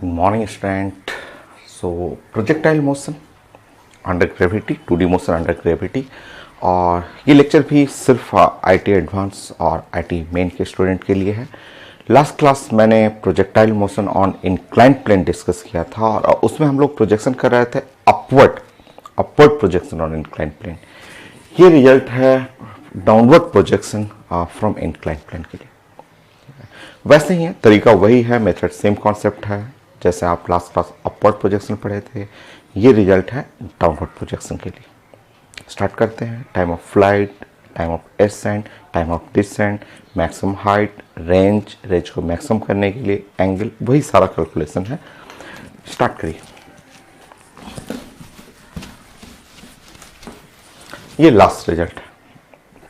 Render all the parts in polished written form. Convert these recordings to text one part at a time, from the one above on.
Good morning, student. So, projectile motion under gravity, 2D motion under gravity, और ये lecture भी सिर्फ IIT advance और आईटी मेन के स्टूडेंट के लिए है। लास्ट क्लास मैंने projectile motion on incline plane discuss किया था और उसमें हम लोग प्रोजेक्शन कर रहे थे upward projection on incline plane. ये रिजल्ट है downward projection from incline plane के लिए। वैसे ही है, तरीका वही है, मेथड सेम कॉन्सेप्ट है जैसे आप लास्ट क्लास अपवर्ड प्रोजेक्शन पढ़े थे। ये रिजल्ट है डाउनवर्ड प्रोजेक्शन के लिए। स्टार्ट करते हैं। Time of flight, time of ascent, time of descent, maximum height, range को मैक्सिमम करने के लिए एंगल, वही सारा कैलकुलेशन है। स्टार्ट करिए। ये लास्ट रिजल्ट है।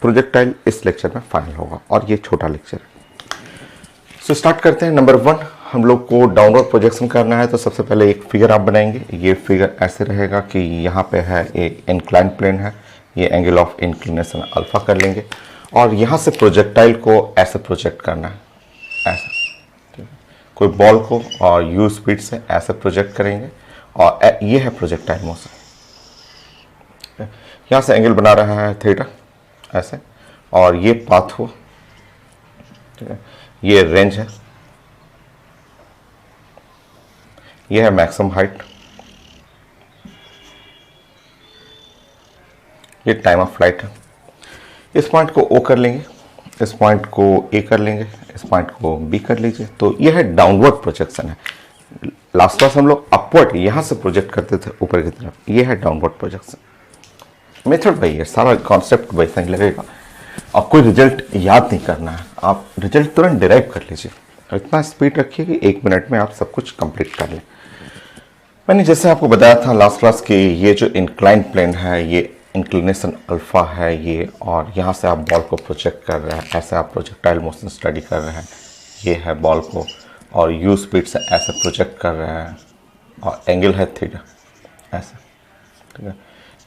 प्रोजेक्टाइल इस लेक्चर में फाइनल होगा और ये छोटा लेक्चर है। सो स्टार्ट करते हैं। नंबर 1, हम लोग को डाउनवर्ड प्रोजेक्शन करना है तो सबसे पहले एक फिगर आप बनाएंगे। ये फिगर ऐसे रहेगा कि यहाँ पे है एक इंक्लाइन प्लेन है, ये एंगल ऑफ इंक्लिनेशन अल्फा कर लेंगे और यहाँ से प्रोजेक्टाइल को ऐसे प्रोजेक्ट करना है, ऐसा। ठीक है, कोई बॉल को और यू स्पीड से ऐसे प्रोजेक्ट करेंगे और ये है प्रोजेक्टाइल मोशन। यहाँ से एंगल बना रहा है थीटा ऐसे, और ये पाथ हुआ। ठीक है, ये रेंज है, ये है मैक्सिमम हाइट, ये टाइम ऑफ फ्लाइट है। इस पॉइंट को ओ कर लेंगे, इस पॉइंट को ए कर लेंगे, इस पॉइंट को बी कर लीजिए। तो ये है डाउनवर्ड प्रोजेक्शन है। लास्ट क्लास हम लोग अपवर्ड यहां से प्रोजेक्ट करते थे ऊपर की तरफ, ये है डाउनवर्ड प्रोजेक्शन। मेथड वही है, सारा कॉन्सेप्ट वैसा ही लगेगा। अब कोई रिजल्ट याद नहीं करना है, आप रिजल्ट तुरंत डिराइव कर लीजिए। इतना स्पीड रखिए कि 1 मिनट में आप सब कुछ कंप्लीट कर लें। मैंने जैसे आपको बताया था लास्ट क्लास कि ये जो इंक्लाइन प्लेन है, ये इंक्लिनेशन अल्फा है ये, और यहाँ से आप बॉल को प्रोजेक्ट कर रहे हैं, ऐसे आप प्रोजेक्टाइल मोशन स्टडी कर रहे हैं। ये है बॉल को और यू स्पीड से ऐसे प्रोजेक्ट कर रहे हैं और एंगल है थीटा ऐसे। ठीक है,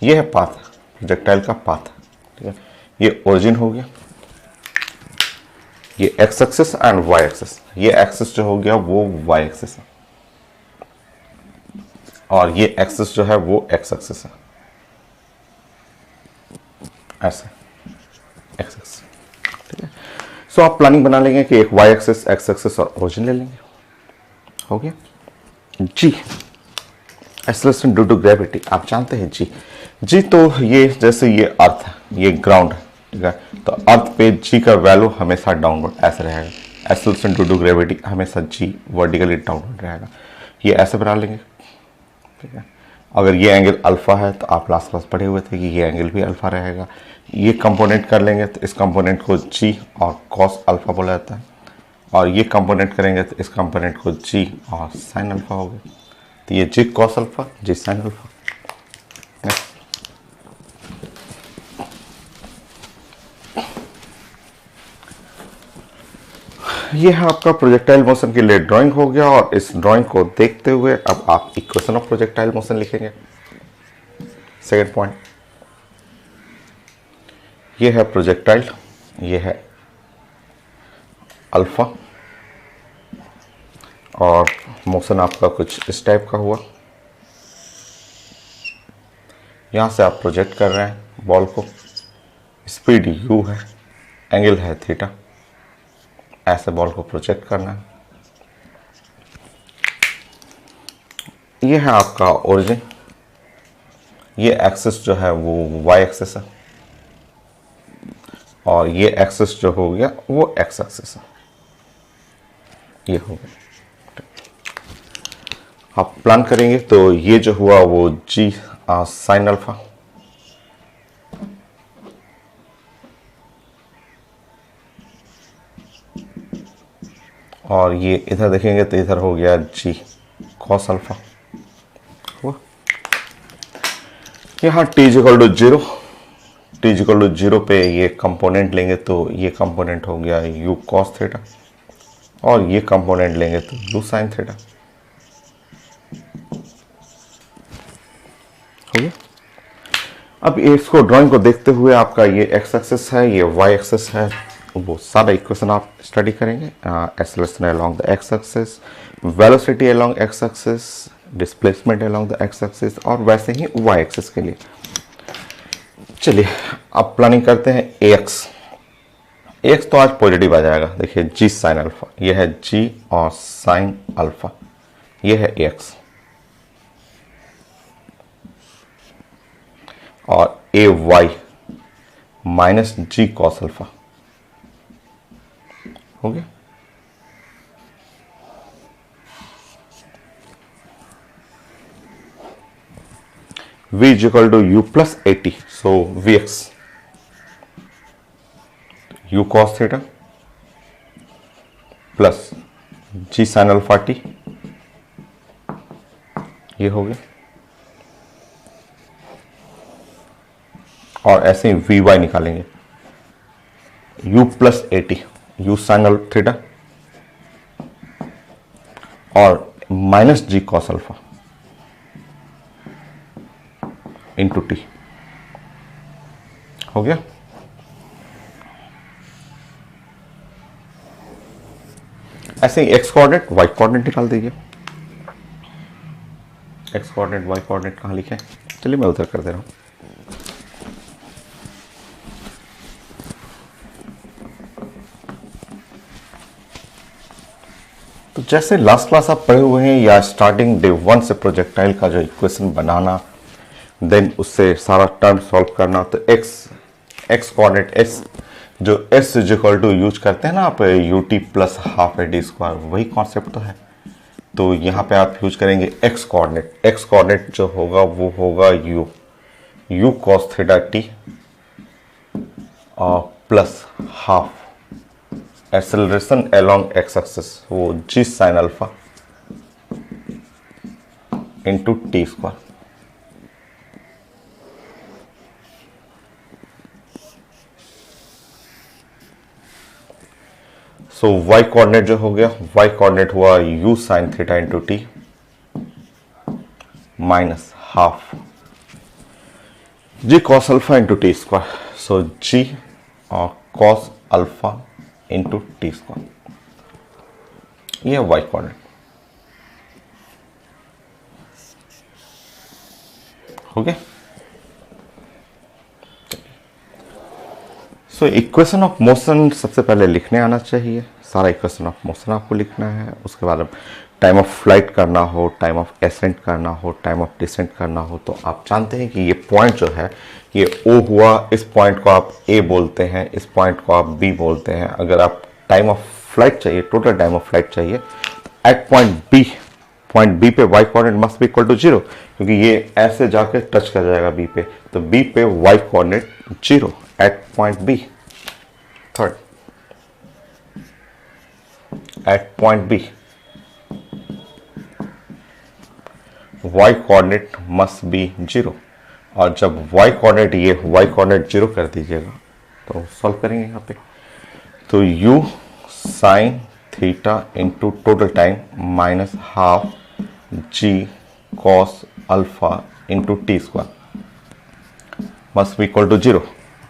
ये है पाथ, प्रोजेक्टाइल का पाथ। ठीक है, ये ओरिजिन हो गया, ये x axis and y axis. ये एक्सिस जो हो गया वो वाई एक्सिस है और ये एक्सिस जो है वो एक्स एक्सिस है, ऐसे एक्स एक्सिस। ठीक है, सो आप प्लानिंग बना लेंगे कि एक वाई एक्सिस, एक्स एक्सिस और ओरिजिन ले लेंगे। हो गया जी। एक्सेलरेशन ड्यू टू ग्रेविटी आप जानते हैं जी। तो ये जैसे ये अर्थ है, ये ग्राउंड है। ठीक है, तो अर्थ पे जी का वैल्यू हमेशा डाउनवर्ड ऐसे रहेगा। एक्सेलरेशन ड्यू टू ग्रेविटी हमेशा जी वर्टिकली डाउनवर्ड रहेगा। ये ऐसे बना लेंगे। ठीक है, अगर ये एंगल अल्फा है तो आप लास्ट क्लास पढ़े हुए थे कि ये एंगल भी अल्फा रहेगा। ये कंपोनेंट कर लेंगे तो इस कंपोनेंट को जी और कॉस अल्फा बोला जाता है, और ये कंपोनेंट करेंगे तो इस कंपोनेंट को जी और साइन अल्फा हो गया। तो ये जी कॉस अल्फा, जी साइन अल्फा। ये है आपका प्रोजेक्टाइल मोशन के लिए ड्राइंग हो गया, और इस ड्राइंग को देखते हुए अब आप इक्वेशन ऑफ प्रोजेक्टाइल मोशन लिखेंगे। सेकंड पॉइंट, ये है प्रोजेक्टाइल, ये है अल्फा, और मोशन आपका कुछ इस टाइप का हुआ। यहां से आप प्रोजेक्ट कर रहे हैं बॉल को, स्पीड यू है, एंगल है थीटा, ऐसे बॉल को प्रोजेक्ट करना है। ये है आपका ओरिजिन, ये एक्सिस जो है वो वाई एक्सिस है, और ये एक्सिस जो हो गया वो एक्स एक्सिस है। ये हो गया। आप प्लान करेंगे तो ये जो हुआ वो जी साइन अल्फा, और ये इधर देखेंगे तो इधर हो गया जी कॉस अल्फा। यहाँ t equal to zero, t equal to zero पे ये कंपोनेंट लेंगे तो ये कंपोनेंट हो गया यू कॉस थीटा, और ये कंपोनेंट लेंगे तो यू साइन थीटा। हो गया। अब इसको ड्राइंग को देखते हुए आपका ये एक्स एक्सिस है, ये वाई एक्सिस है, वो सारा इक्वेशन आप स्टडी करेंगे। Acceleration along the x axis, velocity along x axis, displacement along the x axis, और वैसे ही वाई एक्सिस के लिए। चलिए अब प्लानिंग करते हैं एक्स। एक्स तो आज पॉजिटिव आ जाएगा। देखिए जी साइन अल्फा, यह है जी और साइन अल्फा, यह है एक्स, और ए Y minus g cos alpha हो गया। v is equal to u plus 80, so vx u cos theta plus g sin alpha t, ये हो गया। और ऐसे ही वी वाई निकालेंगे, u plus 80 u sin theta और minus g cos alpha into T, हो गया। ऐसे ही एक्स कोऑर्डिनेट वाई कोऑर्डिनेट निकाल दीजिए। एक्स कोऑर्डिनेट वाई कोऑर्डिनेट कहाँ लिखे? चलिए मैं उधर कर दे रहा हूं। तो जैसे लास्ट क्लास आप पढ़े हुए हैं या स्टार्टिंग डे 1 से प्रोजेक्टाइल का जो इक्वेशन बनाना, देन उससे सारा टर्म सॉल्व करना, तो एक्स कोऑर्डिनेट एस जो s is equal to use करते हैं ना आप, u t plus half a t square, वही कॉन्सेप्ट तो है। तो यहाँ पे आप यूज करेंगे एक्स कोऑर्डिनेट। एक्स कोऑर्डिनेट जो होगा वो होगा यू कॉस थीटा टी और plus half acceleration along x axis, वो g sine alpha into t square. So y coordinate जो हो गया, वाई कोऑर्डिनेट हुआ u sine theta into t minus half g cos alpha into t square, so g और cos alpha into t square, ये y coordinate हो गया। So equation of motion सबसे पहले लिखने आना चाहिए। सारा इक्वेशन ऑफ मोशन आपको लिखना है। उसके बाद टाइम ऑफ फ्लाइट करना हो, टाइम ऑफ एसेंट करना हो, टाइम ऑफ डिसेंट करना हो, तो आप जानते हैं कि ये पॉइंट जो है ये ओ हुआ, इस पॉइंट को आप ए बोलते हैं, इस पॉइंट को आप बी बोलते हैं। अगर आप टाइम ऑफ फ्लाइट चाहिए, टोटल टाइम ऑफ फ्लाइट चाहिए, एट पॉइंट बी पे y coordinate must be equal to 0, क्योंकि ये ऐसे जाके टच कर जाएगा बी पे, तो बी पे y coordinate 0 at point b. Third, at point b y coordinate must be 0, और जब वाई कोऑर्डिनेट ये वाई कोऑर्डिनेट 0 कर दीजिएगा तो सॉल्व करेंगे यहाँ पे। तो u sine theta into total time minus half g cos alpha into t square must be equal to 0।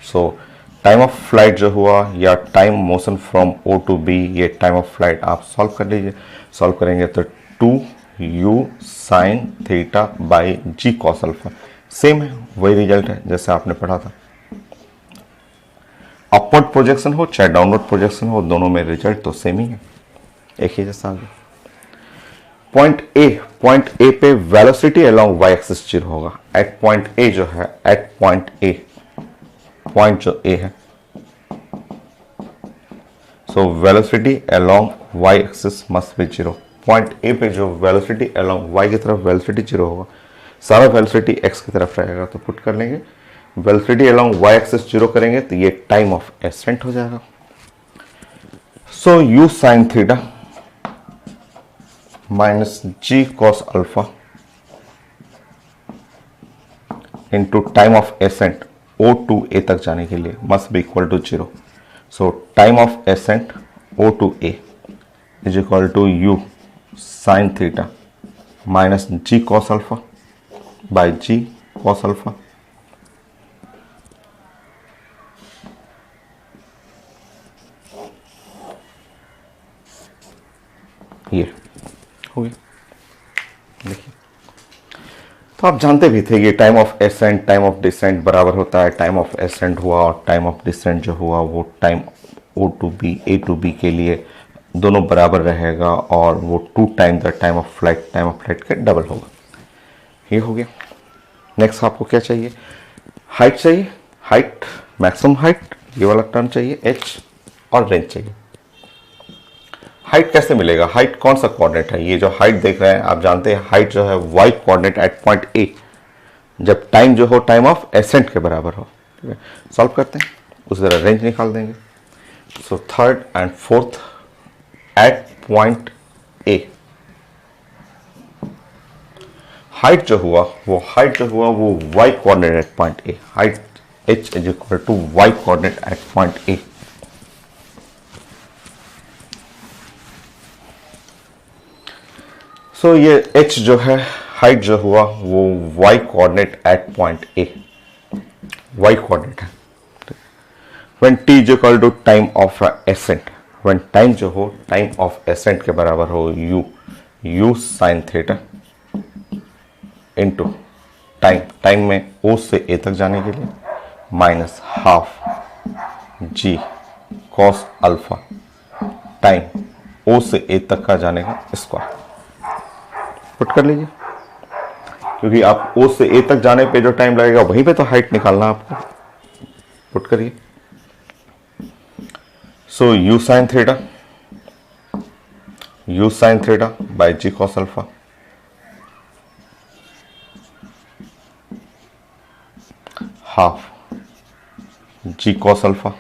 So time of flight जो हुआ या time motion from O to b, ये टाइम ऑफ फ्लाइट आप solve कर लीजिए। Solve करेंगे तो 2u sine theta by g cos alpha, same है, वही रिजल्ट है जैसे आपने पढ़ा था। अपवर्ड प्रोजेक्शन हो चाहे डाउनवर्ड प्रोजेक्शन हो, दोनों में रिजल्ट तो सेम ही है, एक ही जैसा आ गया। पॉइंट ए पे वेलोसिटी अलोंग वाई एक्सिस 0 होगा। एट पॉइंट ए जो है, एट पॉइंट ए, पॉइंट जो ए है, so velocity along y axis must be 0। Point a पे जो वेलोसिटी अलोंग वाई की तरफ वेलोसिटी 0 होगा, सारा वेलोसिटी एक्स की तरफ रहेगा, तो पुट कर लेंगे वेलोसिटी अलोंग वाई एक्सिस 0 करेंगे तो ये टाइम ऑफ एसेंट हो जाएगा। So u sine theta minus g cos alpha into time of ascent O to A तक जाने के लिए must be equal to 0। So time of ascent O to A is equal to u sine theta minus g cos alpha by g cos alpha ये हो गया। देखिए, तो आप जानते भी थे ये time of ascent time of descent बराबर होता है टाइम ऑफ एसेंट हुआ और टाइम ऑफ डिसेंट जो हुआ वो time O to b a to b के लिए दोनों बराबर रहेगा और वो 2 time the time of flight के डबल होगा। ये हो गया। नेक्स्ट आपको क्या चाहिए? हाइट चाहिए। हाइट, मैक्सिमम हाइट, ये वाला टर्म चाहिए एच, और रेंज चाहिए। हाइट कैसे मिलेगा? हाइट कौन सा कोऑर्डिनेट है? ये जो हाइट देख रहे हैं आप जानते हैं हाइट जो है y coordinate at point a, जब टाइम जो हो टाइम ऑफ एसेंट के बराबर हो। ठीक है, सॉल्व करते हैं, उसी तरह रेंज निकाल देंगे। So third and fourth at point A, height जो हुआ वो y coordinate at point A, height h is equal to y coordinate at point A. So ये h जो है हाइट जो हुआ वो y coordinate at point A, y coordinate है। When t is equal to time of ascent, when time जो हो time of ascent के बराबर हो u sine theta into time में o से a तक जाने के लिए minus half g cos alpha time o से a तक का जाने का स्क्वायर। पुट कर लीजिए, क्योंकि आप O से A तक जाने पे जो टाइम लगेगा वहीं पे तो हाइट निकालना आपको। पुट करिए। So u sine theta by g cos alpha half g cos alpha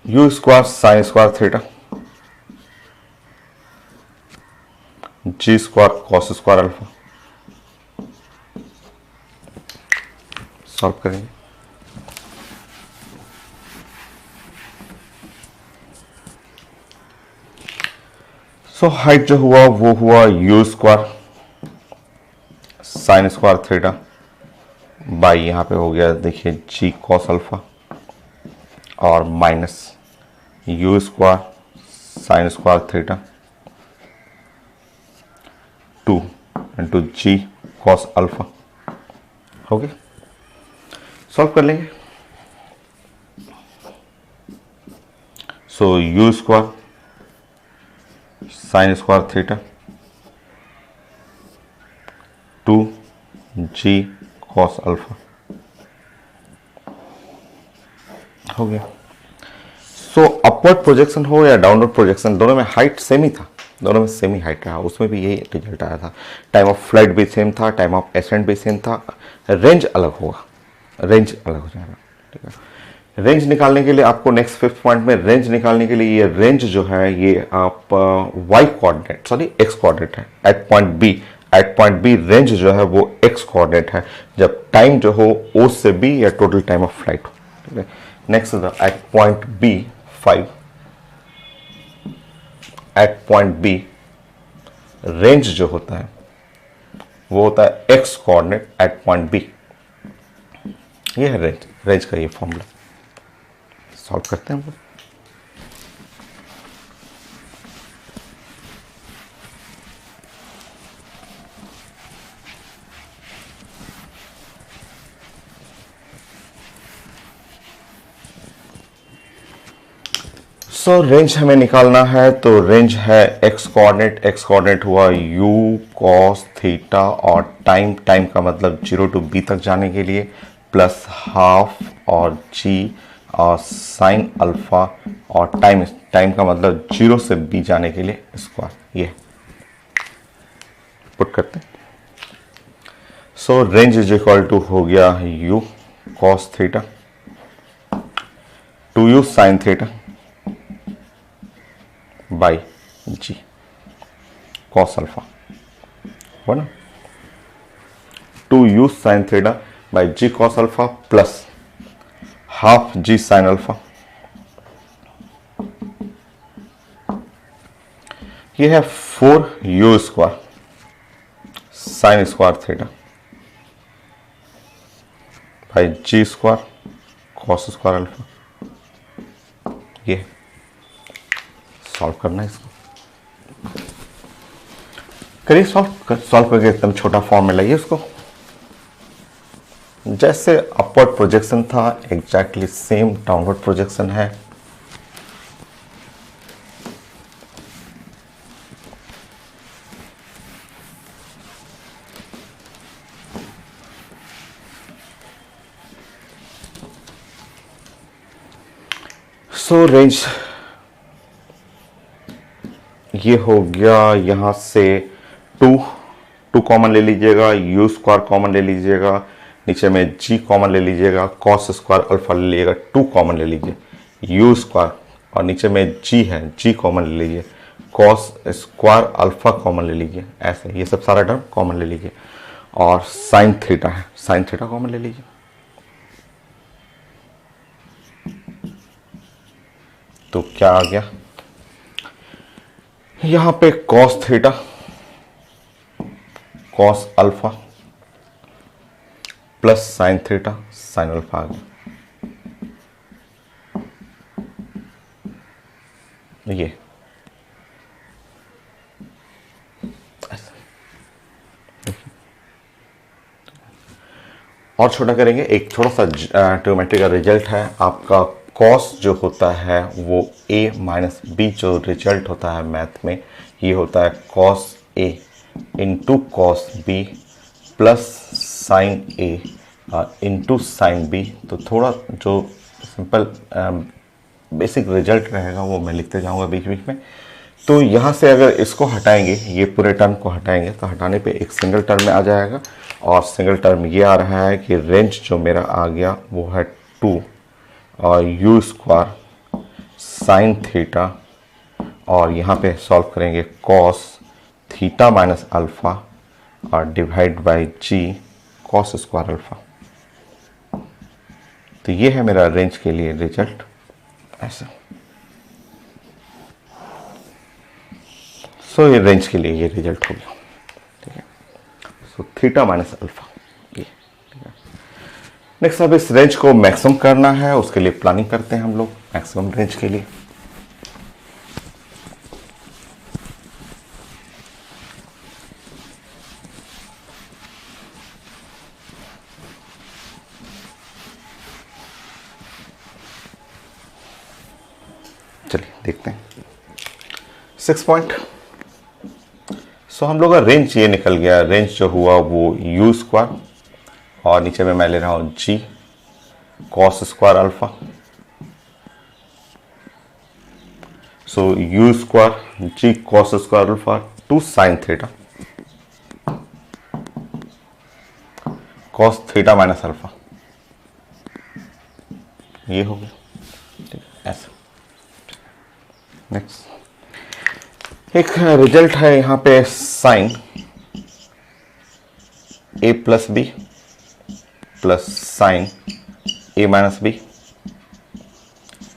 u square sine square theta g square cos square alpha. Solve करेंगे। सो हाइट जो हुआ वो हुआ u square sine square theta by यहां पे हो गया देखिए जी कॉस अल्फा और minus u square sine square theta 2 into g cos alpha. हो गया, सॉल्व कर लेंगे। So u square sine square theta 2 जी कॉस अल्फा हो गया। सो अपवर्ड प्रोजेक्शन हो या डाउनवर्ड प्रोजेक्शन, दोनों में हाइट सेम ही था, दोनों में सेम ही हाइट रहा, उसमें भी यही रिजल्ट आया था। टाइम ऑफ फ्लाइट भी सेम था, टाइम ऑफ एसेंट भी सेम था, रेंज अलग होगा, रेंज अलग हो जाएगा। ठीक है, रेंज निकालने के लिए आपको नेक्स्ट 5th पॉइंट में रेंज निकालने के लिए ये रेंज जो है ये आप y coordinate sorry x coordinate है एट पॉइंट बी रेंज जो है वो एक्स कोऑर्डिनेट है जब टाइम जो हो ओ से बी या टोटल टाइम ऑफ फ्लाइट हो। ठीक है, next at point b 5 at point b range जो होता है वो होता है x coordinate at point b. ये है रेंज का ये फॉर्मूला। सॉल्व करते हैं हम। सो रेंज हमें निकालना है तो रेंज है एक्स कोऑर्डिनेट हुआ u कॉस थीटा और टाइम का मतलब 0 टू b तक जाने के लिए प्लस हाफ और g और साइन अल्फा और टाइम का मतलब 0 से b जाने के लिए स्क्वायर। ये पुट करते हैं। So range is equal to हो गया u cos theta 2u sine theta by g cos alpha हो ना, 2u sine theta by g cos alpha plus half g sine alpha. ये है 4u square sine square theta by g square cos square alpha. ये solve करना है इसको। करिए solve करके एकदम छोटा फॉर्म में लाइए उसको। जैसे अपवर्ड प्रोजेक्शन था एग्जैक्टली सेम डाउनवर्ड प्रोजेक्शन है। सो रेंज ये हो गया, यहां से 2 कॉमन ले लीजिएगा, यू स्क्वायर कॉमन ले लीजिएगा, नीचे में जी कॉमन ले लीजिएगा, कॉस स्क्वायर अल्फा ले लीजिएगा, 2 कॉमन ले लीजिए, यू स्क्वायर और नीचे में जी है, जी कॉमन ले लीजिए, कॉस स्क्वायर अल्फा कॉमन ले लीजिए, ऐसे ये सब सारा टर्म कॉमन ले लीजिए। और साइन थीटा है, साइन थीटा कॉमन ले लीजिए। तो क्या आ गया यहां पे, cos theta cos alpha plus sine theta sine alpha आ गया। ये और छोटा करेंगे, एक थोड़ा सा ट्रिग्नोमेट्री का रिजल्ट है आपका। कॉस जो होता है वो a माइनस बी, जो रिजल्ट होता है मैथ में ये होता है cos a into cos b plus sine a into sine b. तो थोड़ा जो सिंपल बेसिक रिजल्ट रहेगा वो मैं लिखते जाऊंगा बीच बीच में। तो यहाँ से अगर इसको हटाएंगे, ये पूरे टर्म को हटाएंगे, तो हटाने पे एक सिंगल टर्म में आ जाएगा। और सिंगल टर्म ये आ रहा है कि रेंज जो मेरा आ गया वो है 2 और यू स्क्वायर साइन थीटा, और यहाँ पे सॉल्व करेंगे कॉस थीटा माइनस अल्फा और divide by g cos square alpha. तो ये है मेरा रेंज के लिए रिजल्ट ऐसा। सो ये रेंज के लिए ये रिजल्ट हो गया, ठीक है। सो थीटा माइनस अल्फा ये, ठीक है। नेक्स्ट अब इस रेंज को मैक्सिमम करना है, उसके लिए प्लानिंग करते हैं हम लोग मैक्सिमम रेंज के लिए। चलिए देखते हैं 6 पॉइंट। सो हम लोग का रेंज ये निकल गया, रेंज जो हुआ वो यू स्क्वायर और नीचे में मैं ले रहा हूं g cos square alpha. So u square g cos square alpha two sine theta cos theta minus alpha, ये हो गया, ठीक है ऐसा। नेक्स्ट एक रिजल्ट है यहाँ पे sine a plus b plus sine a minus b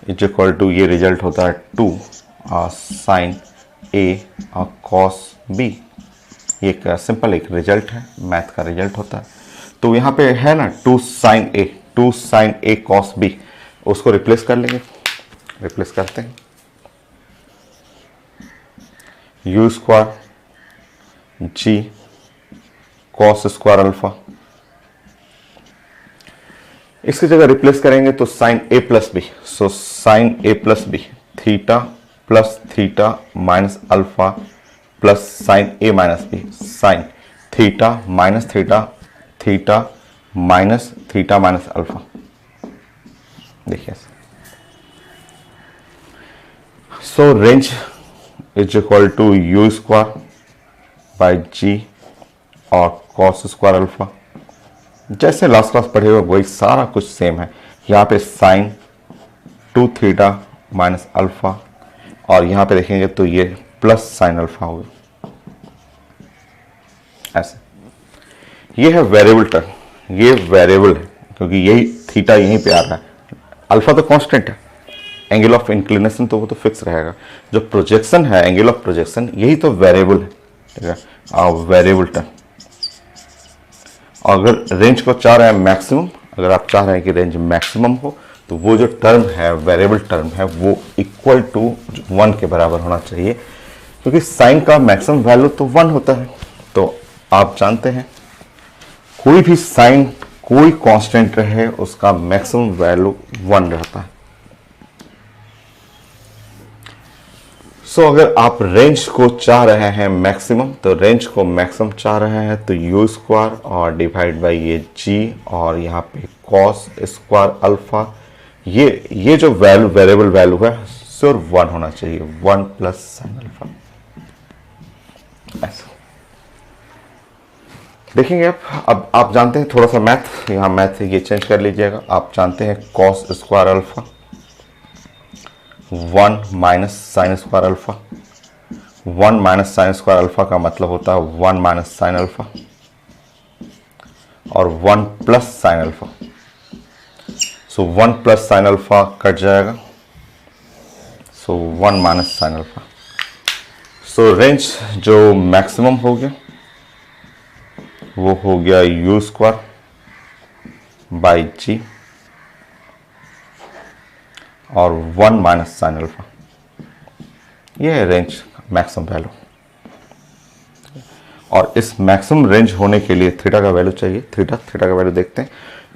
is equal to, ये रिजल्ट होता है 2 साइन a और कॉस b। ये एक सिंपल एक रिजल्ट है, मैथ का रिजल्ट होता है। तो यहाँ पे है ना 2 साइन a कॉस b, उसको रिप्लेस कर लेंगे, रिप्लेस करते हैं। U square g cos square alpha, इसकी जगह रिप्लेस करेंगे तो sine a plus B. So sine a plus B theta plus theta minus alpha plus sine a minus B sine theta minus theta theta minus theta minus alpha. देखिए so range is equal to u square by g और cos square alpha. जैसे last class पढ़े हुए वही सारा कुछ same है। यहाँ पे साइन 2 थीटा माइनस अल्फा और यहाँ पे देखेंगे तो ये प्लस साइन अल्फा होगा ऐसे। ये है वेरिएबल टर्म, ये वेरिएबल है क्योंकि यही थीटा यहीं पे आ रहा है। अल्फा तो कांस्टेंट है, एंगल ऑफ इंक्लिनेशन तो वो तो फिक्स रहेगा। जो प्रोजेक्शन है एंगल ऑफ प्रोजेक्शन यही तो वेरिएबल है, ठीक है, वेरिएबल टर्म। अगर रेंज को चाह रहे हैं मैक्सिमम, अगर आप चाह रहे हैं कि रेंज मैक्सिमम हो तो वो जो टर्म है, वेरिएबल टर्म है, वो इक्वल टू 1 के बराबर होना चाहिए, क्योंकि साइन का मैक्सिमम वैल्यू तो 1 होता है। तो आप जानते हैं कोई भी साइन, कोई कांस्टेंट रहे, उसका मैक्सिमम वैल्यू 1 रहता है। सो अगर आप रेंज को चाह रहे हैं मैक्सिमम, तो रेंज को मैक्सिमम चाह रहे हैं तो यू स्क्वायर और डिवाइड बाई ये जी, और यहाँ पे कॉस स्क्वायर अल्फा, ये जो वैल्यू, वेरिएबल वैल्यू है, सिर्फ 1 होना चाहिए, 1 प्लस साइन अल्फा। ऐसा देखेंगे अब आप जानते हैं थोड़ा सा मैथ, यहाँ मैथ ये चेंज कर लीजिएगा। आप जानते हैं cos square alpha 1 minus sine square alpha, 1 minus sine square alpha का मतलब होता है 1 माइनस साइन अल्फा, और 1 प्लस साइन अल्फा। सो 1 प्लस साइन अल्फा कट जाएगा, सो 1 minus sine alpha. So range जो मैक्सिमम हो गया वो हो गया यू स्क्वायर बाई जी और 1 माइनस साइन अल्फा। यह है रेंज मैक्सिमम वैल्यू। और इस मैक्सिमम रेंज होने के लिए थीटा का वैल्यू चाहिए। थीटा का वैल्यू देखते हैं।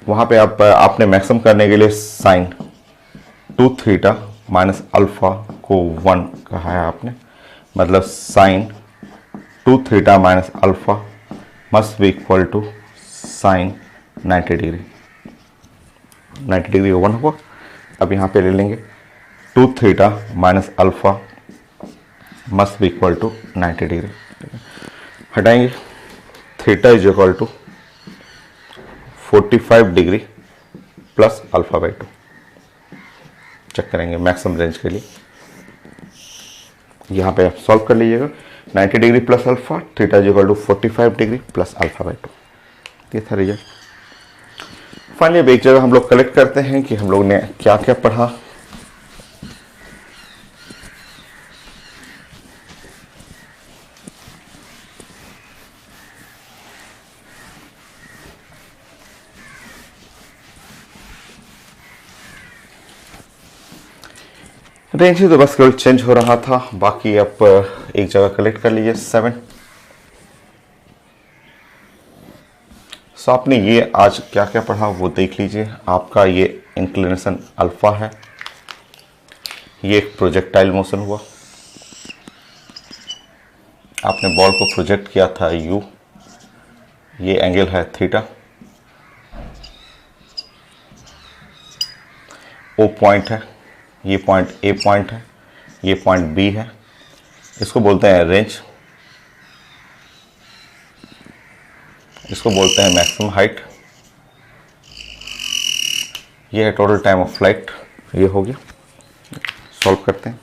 वहां पे आपने मैक्सिमम करने के लिए साइन 2 थीटा माइनस अल्फा को 1 कहा है आपने, मतलब sine 2 theta minus alpha must be equal to sine 90 degree. 90 degree 1 होगा। अब यहाँ पे ले लेंगे 2 theta minus alpha must be equal to 90 degree. हटाएंगे, theta is equal to 45 degree plus alpha by 2। Check करेंगे मैक्सिमम रेंज के लिए। यहाँ पे आप सॉल्व कर लीजिएगा। 90 degree plus alpha, theta is equal to 45 degree plus alpha by 2। ये था रिजल्ट। फाइनली अब एक जगह हम लोग कलेक्ट करते हैं कि हम लोग ने क्या क्या पढ़ा। रेंज ही तो बस केवल चेंज हो रहा था, बाकी आप एक जगह कलेक्ट कर लीजिए 7। सो आपने ये आज क्या क्या पढ़ा वो देख लीजिए। आपका ये इंक्लिनेशन अल्फा है, ये एक प्रोजेक्टाइल मोशन हुआ, आपने बॉल को प्रोजेक्ट किया था यू, ये एंगल है थीटा, ओ पॉइंट है, ये पॉइंट ए पॉइंट है, ये पॉइंट बी है, इसको बोलते हैं रेंज, इसको बोलते हैं मैक्सिमम हाइट, ये है टोटल टाइम ऑफ फ्लाइट। ये हो गया। सॉल्व करते हैं।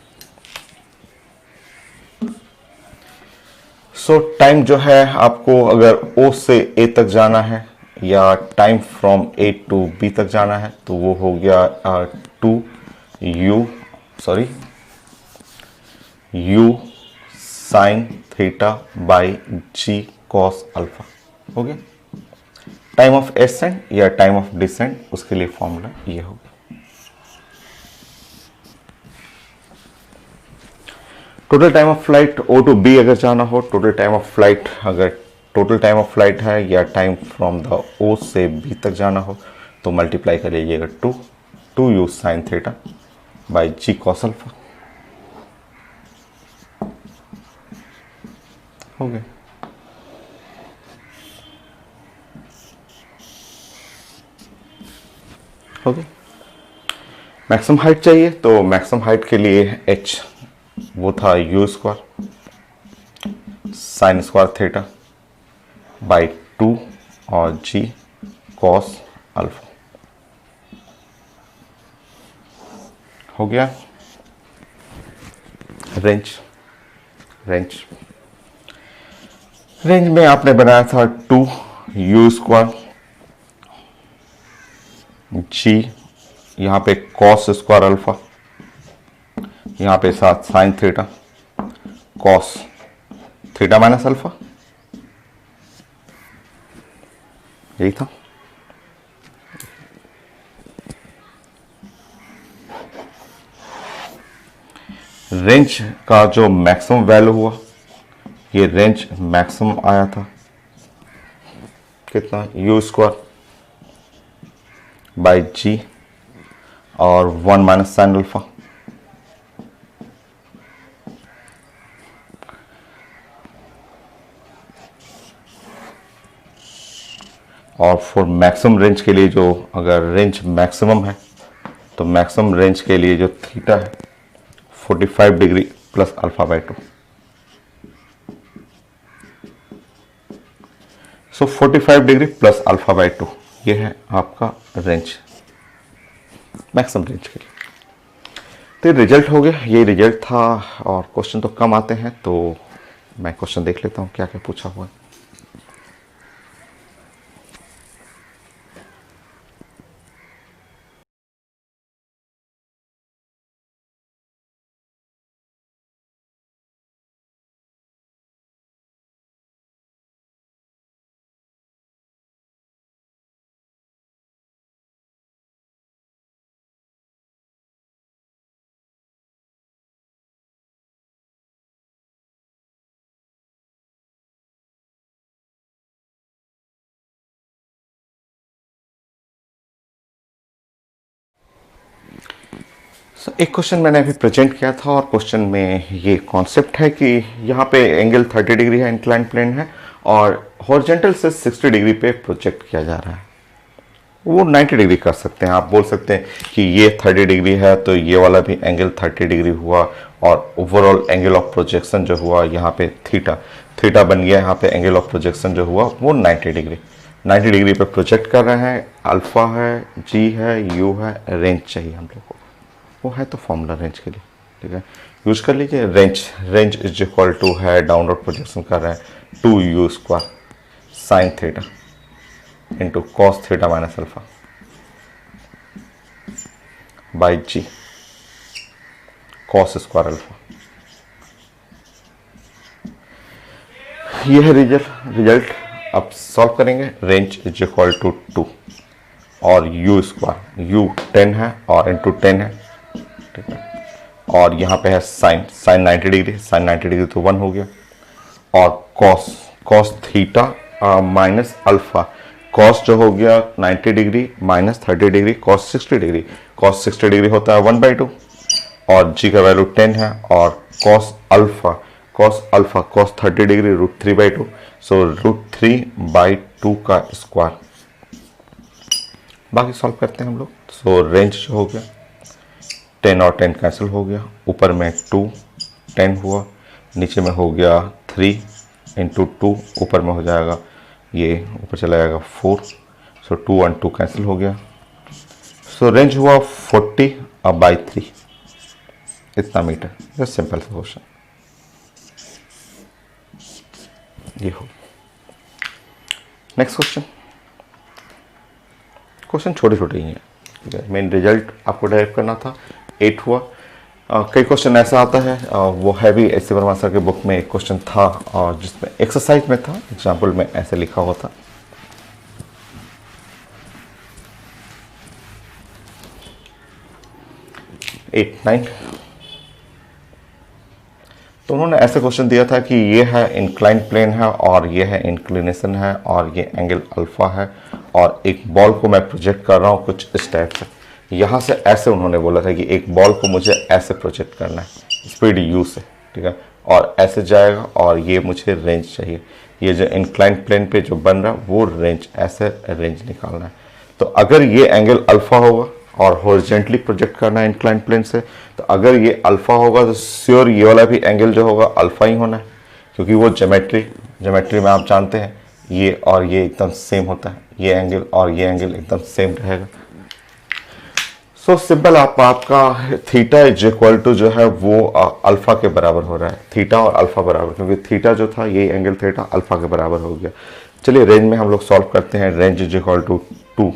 सो टाइम जो है आपको अगर ओ से ए तक जाना है या time from A to B तक जाना है तो वो हो गया 2 u sine theta by g cos alpha हो गया। टाइम ऑफ एसेंट या टाइम ऑफ डिसेंट, उसके लिए फॉर्मूला ये हो गया। Total time of flight O to B अगर जाना हो, टोटल टाइम ऑफ फ्लाइट अगर टोटल टाइम ऑफ फ्लाइट है या टाइम फ्रॉम द ओ से बी तक जाना हो तो मल्टीप्लाई कर लीजिएगा 2 u sine theta by g cos alpha हो गया। हो गया। मैक्सिमम हाइट चाहिए तो मैक्सिमम हाइट के लिए h वो था you square sine square theta by 2 और g कॉस अल्फा हो गया। रेंज में आपने बनाया था 2 यू स्क्वायर जी, यहाँ पे कॉस स्क्वायर अल्फा, यहाँ पे साथ sign theta cos theta minus alpha, यही था। रेंज का जो मैक्सिमम वैल्यू हुआ, ये रेंज मैक्सिमम आया था कितना, यू स्क्वायर बाई जी और 1 माइनस साइन अल्फा। और फॉर मैक्सिमम रेंज के लिए जो, अगर रेंज मैक्सिमम है तो मैक्सिमम रेंज के लिए जो थीटा है 45 degree plus alpha by 2। So 45 degree plus alpha by 2 ये है आपका रेंज, मैक्सिमम रेंज के लिए। तो ये रिजल्ट हो गया, ये रिजल्ट था। और क्वेश्चन तो कम आते हैं, तो मैं क्वेश्चन देख लेता हूँ क्या क्या पूछा हुआ है। एक क्वेश्चन मैंने अभी प्रेजेंट किया था और क्वेश्चन में ये कॉन्सेप्ट है कि यहाँ पे एंगल 30 डिग्री है, इंक्लाइन प्लेन है और हॉरिजॉन्टल से 60 डिग्री पे प्रोजेक्ट किया जा रहा है। वो 90 डिग्री कर सकते हैं, आप बोल सकते हैं कि ये 30 डिग्री है तो ये वाला भी एंगल 30 डिग्री हुआ और ओवरऑल एंगल ऑफ प्रोजेक्शन जो हुआ यहाँ पे थीटा बन गया, यहाँ पे एंगल ऑफ प्रोजेक्शन जो हुआ वो 90 डिग्री पे प्रोजेक्ट कर रहे हैं। अल्फा है, जी है, यू है, रेंज चाहिए हम लोग को, वो है तो फॉर्मूला रेंज के लिए, ठीक है, यूज कर लीजिए। रेंज इज इक्वल टू है, डाउनवर्ड प्रोजेक्शन कर रहे हैं 2u square sine theta into cos theta minus alpha by g cos square alpha. ये है रिजल्ट। अब सॉल्व करेंगे। रेंज इज इक्वल टू 2 और u स्क्वायर, u 10 है और इंटू 10 है, ठीक है, और यहाँ पे है साइन 90 डिग्री, साइन 90 डिग्री तो 1 हो गया, और cos theta minus alpha, cos जो हो गया 90 degree minus 30 degree, cos 60 degree होता है 1/2 और जी का वैल्यू 10 है, और कॉस अल्फा कॉस 30 डिग्री √3/2, सो √3/2 का स्क्वायर। बाकी सॉल्व करते हैं हम लोग। सो रेंज जो हो गया 10 और 10 कैंसिल हो गया, ऊपर में 2 10 हुआ, नीचे में हो गया 3 इंटू 2, ऊपर में हो जाएगा, ये ऊपर चला जाएगा 4, सो 2 और 2 कैंसिल हो गया। सो रेंज हुआ 40/3, इतना मीटर। जस्ट सिंपल सा क्वेश्चन ये हो। नेक्स्ट क्वेश्चन छोटे ही हैं, ठीक है। मेन रिजल्ट आपको डायरेक्ट करना था, 8 हुआ। कई क्वेश्चन ऐसा आता है, वो है भी एस सी वर्मा सर के बुक में एक क्वेश्चन था और जिसमें एक्सरसाइज में था, एग्जाम्पल में ऐसे लिखा हुआ था। एट 9 तो उन्होंने ऐसे क्वेश्चन दिया था कि ये है इंक्लाइन प्लेन है और ये है इंक्लिनेशन है और ये एंगल अल्फा है और एक बॉल को मैं प्रोजेक्ट कर रहा हूँ कुछ इस टाइप से। यहाँ से ऐसे उन्होंने बोला था कि एक बॉल को मुझे ऐसे प्रोजेक्ट करना है स्पीड u से, ठीक है, और ऐसे जाएगा और ये मुझे रेंज चाहिए। ये जो इंक्लाइन प्लेन पे जो बन रहा है वो रेंज, ऐसे रेंज निकालना है। तो अगर ये एंगल अल्फा होगा और हॉरिजॉन्टली प्रोजेक्ट करना है इंक्लाइन प्लेन से, तो अगर ये अल्फा होगा तो श्योर ये वाला भी एंगल जो होगा अल्फा ही होना है, क्योंकि वो ज्योमेट्री में आप जानते हैं ये और ये एकदम सेम होता है, ये एंगल और ये एंगल एकदम सेम रहेगा। सो सिंपल आपका थीटा इज इक्वल टू जो है वो अल्फा के बराबर हो रहा है, थीटा और अल्फा बराबर, क्योंकि थीटा जो था ये एंगल थीटा अल्फा के बराबर हो गया। चलिए रेंज में हम लोग सॉल्व करते हैं। रेंज इज इक्वल टू 2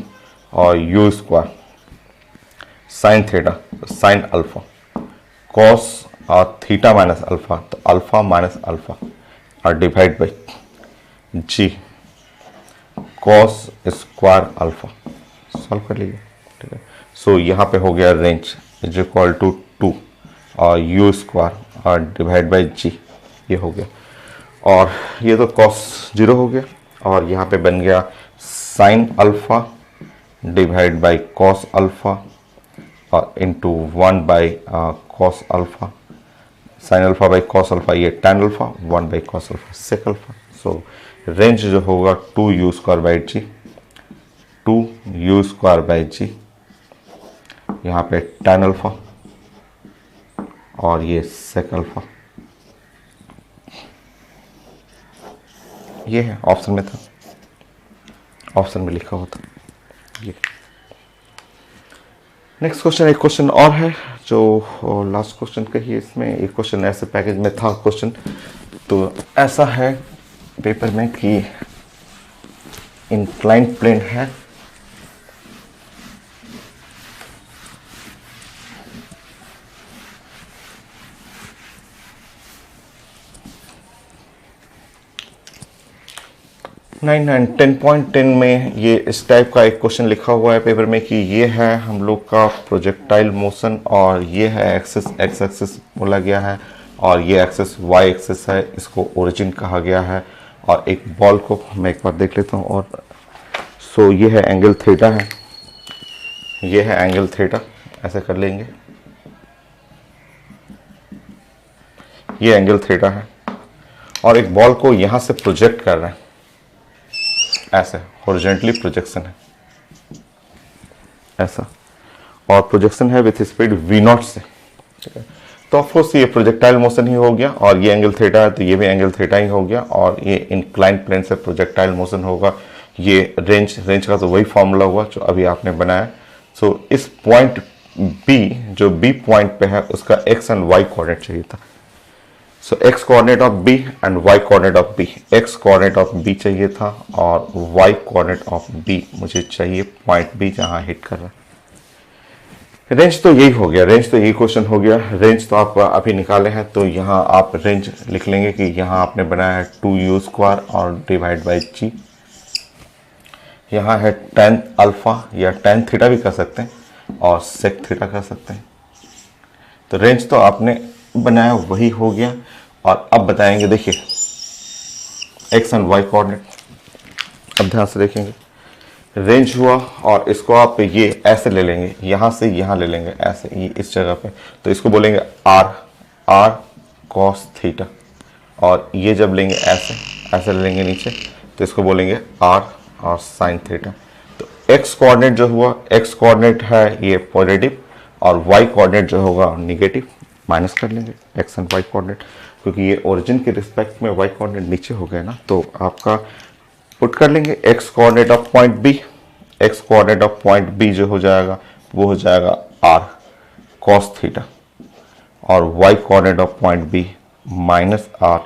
और u square sine theta sine alpha cos और थीटा माइनस अल्फा, तो अल्फा माइनस अल्फा और divide by g cos square alpha. Solve कर लीजिए, ठीक है। सो यहाँ पे हो गया रेंज इज इक्वल टू 2 और यू स्क्वायर और डिवाइड बाई जी, ये हो गया। और ये तो कॉस 0 हो गया और यहाँ पे बन गया sine alpha divide by cos alpha और into 1 by cos alpha, sine alpha by cos alpha, ये tan alpha, 1 by cos alpha sec alpha. So range जो होगा 2 u square by g, 2 u square by g, यहाँ पे tan alpha और ये सेक alpha, ये है ऑप्शन में था, ऑप्शन में लिखा हुआ था ये। नेक्स्ट क्वेश्चन, एक क्वेश्चन और है जो लास्ट क्वेश्चन कहिए, इसमें एक क्वेश्चन ऐसे पैकेज में था क्वेश्चन, तो ऐसा है पेपर में कि इंक्लाइंड प्लेन है, नाइन एंड 10.10 में ये इस टाइप का एक क्वेश्चन लिखा हुआ है पेपर में कि ये है हम लोग का प्रोजेक्टाइल मोशन और ये है एक्सिस, एक्स एक्सिस बोला गया है और ये एक्सिस वाई एक्सिस है, इसको ओरिजिन कहा गया है। और एक बॉल को मैं एक बार देख लेता हूँ। और सो ये है एंगल थीटा है, ये है एंगल थीटा, ऐसे कर लेंगे, ये एंगल थीटा है और एक बॉल को यहाँ से प्रोजेक्ट कर रहे हैं, ऐसे हॉरिजॉन्टली प्रोजेक्शन है ऐसा, और प्रोजेक्शन है विथ स्पीड v0 से, ठीक है। तो ऑफकोर्स ये प्रोजेक्टाइल मोशन ही हो गया और ये एंगल थीटा है तो ये भी एंगल थीटा ही हो गया और ये इंक्लाइंड प्लेन से प्रोजेक्टाइल मोशन होगा। ये रेंज का तो वही फॉर्मूला हुआ जो अभी आपने बनाया। सो इस पॉइंट B, जो B पॉइंट पे है, उसका x एंड y कोऑर्डिनेट चाहिए था। सो x coordinate of B and y coordinate of B, x coordinate of B चाहिए था और y कोऑर्डिनेट ऑफ B मुझे चाहिए पॉइंट B जहां हिट कर रहा है। रेंज तो यही हो गया, रेंज तो यही क्वेश्चन हो गया। रेंज तो आप अभी निकाले हैं तो यहाँ आप रेंज लिख लेंगे कि यहाँ आपने बनाया है 2u स्क्वायर और डिवाइड बाई जी, यहाँ है tan अल्फा या tan थीटा भी कर सकते हैं और सेक थीटा कर सकते हैं। तो रेंज तो आपने बनाया वही हो गया। और अब बताएंगे, देखिए x एंड y कोऑर्डिनेट, अब ध्यान से देखेंगे, रेंज हुआ और इसको आप ये ऐसे ले लेंगे, यहाँ से यहाँ ले लेंगे ऐसे, ये इस जगह पे, तो इसको बोलेंगे r cos थीटा, और ये जब लेंगे ऐसे ऐसे ले लेंगे नीचे तो इसको बोलेंगे r और sin थीटा। तो x कोऑर्डिनेट जो हुआ, x कोऑर्डिनेट है ये पॉजिटिव और y कोऑर्डिनेट जो होगा निगेटिव, माइनस कर लेंगे x एंड y कोऑर्डिनेट, क्योंकि ये ओरिजिन के रिस्पेक्ट में y कोऑर्डिनेट नीचे हो गए ना, तो आपका पुट कर लेंगे x coordinate of point B, x coordinate of point B जो हो जाएगा वो हो जाएगा r cos थीटा और y coordinate of point B minus r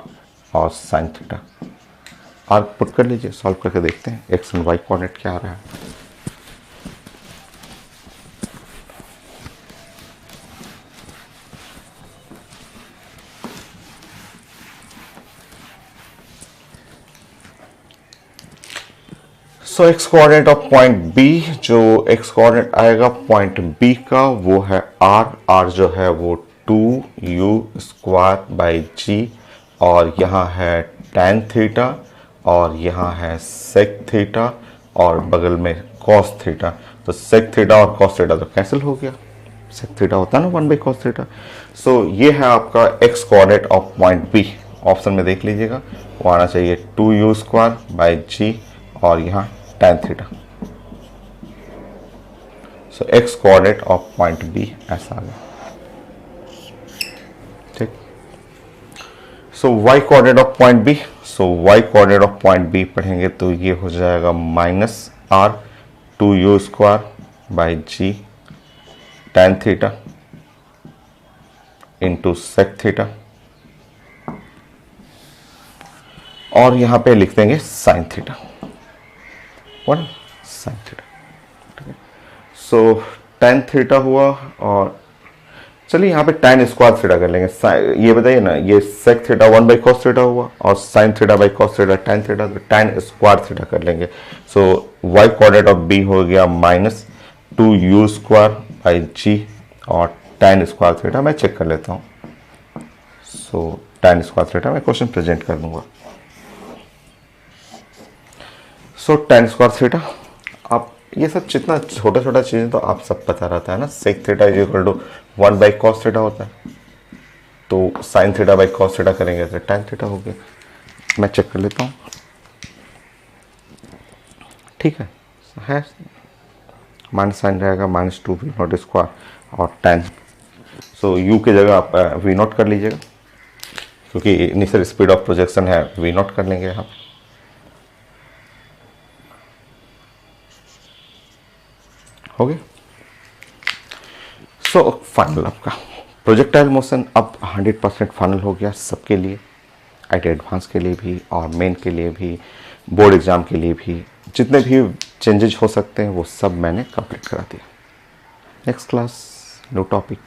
और sin थीटा। r पुट कर लीजिए, सॉल्व करके देखते हैं x एंड y कोऑर्डिनेट क्या आ रहा है। सो x coordinate of point B, जो x कोऑर्डिनेट आएगा पॉइंट B का वो है r जो है वो 2u स्क्वायर बाई जी, और यहाँ है tan थीटा और यहाँ है sec थीटा और बगल में cos थीटा। तो sec थीटा और cos थीटा तो कैंसिल हो गया, sec थीटा होता है ना 1 बाई cos थीटा। सो ये है आपका x coordinate of point B, option में देख लीजिएगा वो आना चाहिए 2u स्क्वायर बाई जी और यहाँ tan theta. So x coordinate of point B ऐसा आ गया, ठीक। So y coordinate of point B, so y coordinate of point B पढ़ेंगे तो ये हो जाएगा minus r 2u square by g tan theta into sec theta, और यहाँ पे लिख देंगे sine theta, one sine theta, ठीक है। सो tan थीटा हुआ, और चलिए यहाँ पे tan स्क्वायर थीटा कर लेंगे। ये बताइए ना, ये sec theta 1 by cos theta हुआ और sine theta by cos theta tan theta, तो tan स्क्वायर थीटा कर लेंगे। So y coordinate of B हो गया minus 2u square by g और tan स्क्वायर थीटा मैं चेक कर लेता हूँ। सो tan स्क्वायर थीटा मैं क्वेश्चन प्रेजेंट कर दूंगा। सो tan स्क्वायर थीटा, आप ये सब जितना छोटा छोटा चीज़ें तो आप सब पता रहता है ना। Sec theta is equal to 1 by cos theta होता है, तो sine theta by cos theta करेंगे तो tan थीटा हो गया। मैं चेक कर लेता हूँ, ठीक है माइनस साइन रहेगा -2v0 स्क्वायर और tan। सो u की जगह आप v0 कर लीजिएगा, क्योंकि इनिशियल स्पीड ऑफ प्रोजेक्शन है, v0 कर लेंगे यहाँ। हो गया। सो फाइनल आपका प्रोजेक्टाइल मोशन अब 100% फाइनल हो गया सबके लिए, IT एडवांस के लिए भी और मेन के लिए भी, बोर्ड एग्जाम के लिए भी। जितने भी चेंजेज हो सकते हैं वो सब मैंने कंप्लीट करा दिया। Next class new topic.